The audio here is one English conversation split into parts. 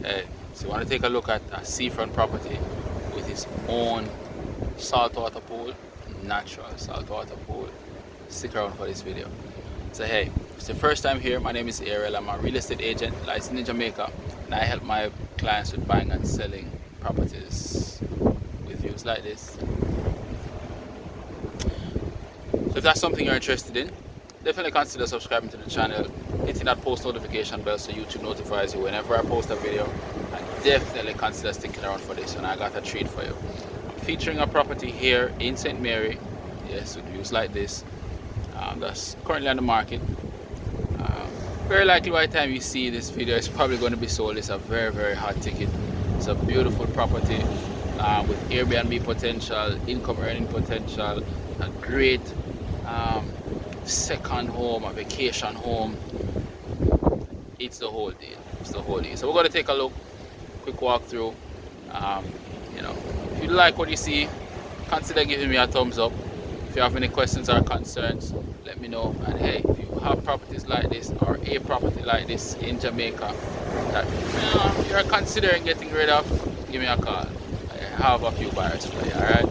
So you want to take a look at a seafront property with its own saltwater pool, natural saltwater pool. Stick around for this video. So hey, if it's the first time here, my name is Ariel. I'm a real estate agent licensed in Jamaica, and I help my clients with buying and selling properties with views like this. So if that's something you're interested in, definitely consider subscribing to the channel, hitting that post notification bell so YouTube notifies you whenever I post a video, and definitely consider sticking around for this one. I got a treat for you. I'm featuring a property here in St. Mary, yes, with views like this. That's currently on the market. Very likely by the time you see this video, it's probably going to be sold. It's a very hot ticket. It's a beautiful property with Airbnb potential, income earning potential, a great second home, a vacation home. It's the whole deal. It's the whole deal. So we're going to take a look, quick walkthrough. You know, if you like what you see, consider giving me a thumbs up. If you have any questions or concerns, let me know. And hey, if you have properties like this or a property like this in Jamaica that you're considering getting rid of, give me a call. I have a few buyers for you. Alright,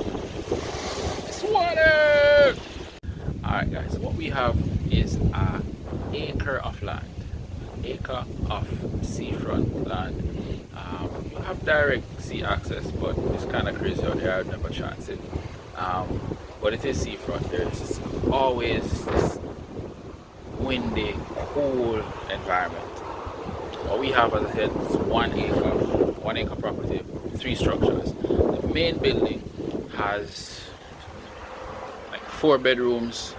it's water. Alright guys, so what we have is an acre of land, acre of seafront land. You have direct sea access, but it's kind of crazy out there. I've never chanced it. But it is seafront. There's always this windy, cool environment. What we have, as I said, is 1 acre property, 3 structures. The main building has like 4 bedrooms,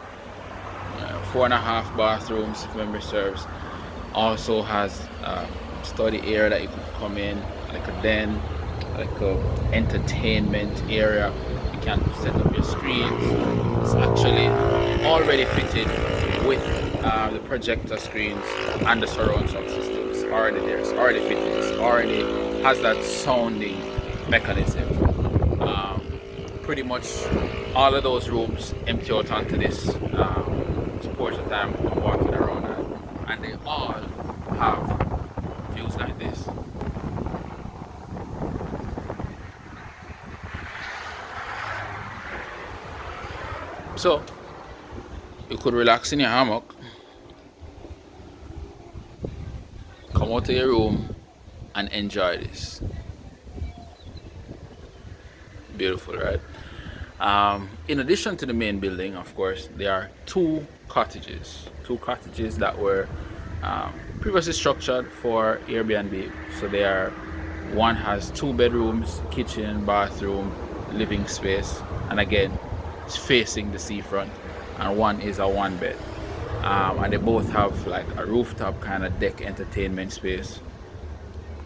4.5 bathrooms, if memory serves. Also has a study area that you can come in, like a den, like a entertainment area. You can set up your screens. It's actually already fitted with the projector screens and the surround sound systems already there. It's already fitted. It's already has that sounding mechanism. Pretty much all of those rooms empty out onto this porch that I'm walking around at, and they all have views like this. So you could relax in your hammock, come out to your room and enjoy this. Beautiful, right? In addition to the main building, of course, there are 2 cottages that were previously structured for Airbnb. So they are, one has 2 bedrooms, kitchen, bathroom, living space, and again, it's facing the seafront, and one is a 1 bed. And they both have like a rooftop kind of deck entertainment space.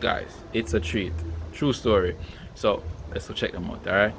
Guys, it's a treat. True story. So let's go check them out. All right.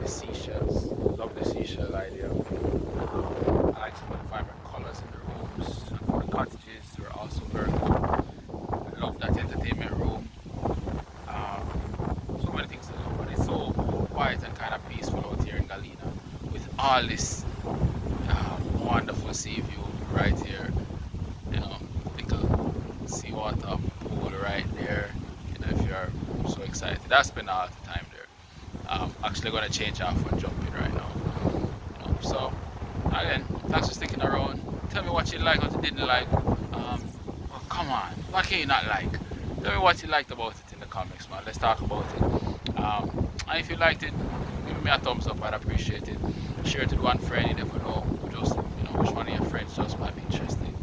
the seashells. Love the seashell idea. I like some of the vibrant colors in the rooms. And for the cottages, they're also very good. I love that entertainment room. So many things to love, but it's so quiet and kind of peaceful out here in Galina with all this wonderful sea view right here. You know, little seawater pool right there. You know, if you're so excited, I spend all the time there. Actually going to change off and jump in right now. You know, so again, thanks for sticking around. Tell me what you like, what you didn't like. Oh, come on, what can you not like? Tell me what you liked about it in the comments, man. Let's talk about it. And if you liked it, give me a thumbs up. I'd appreciate it. Share it with one friend. You never know, just which one of your friends just might be interested.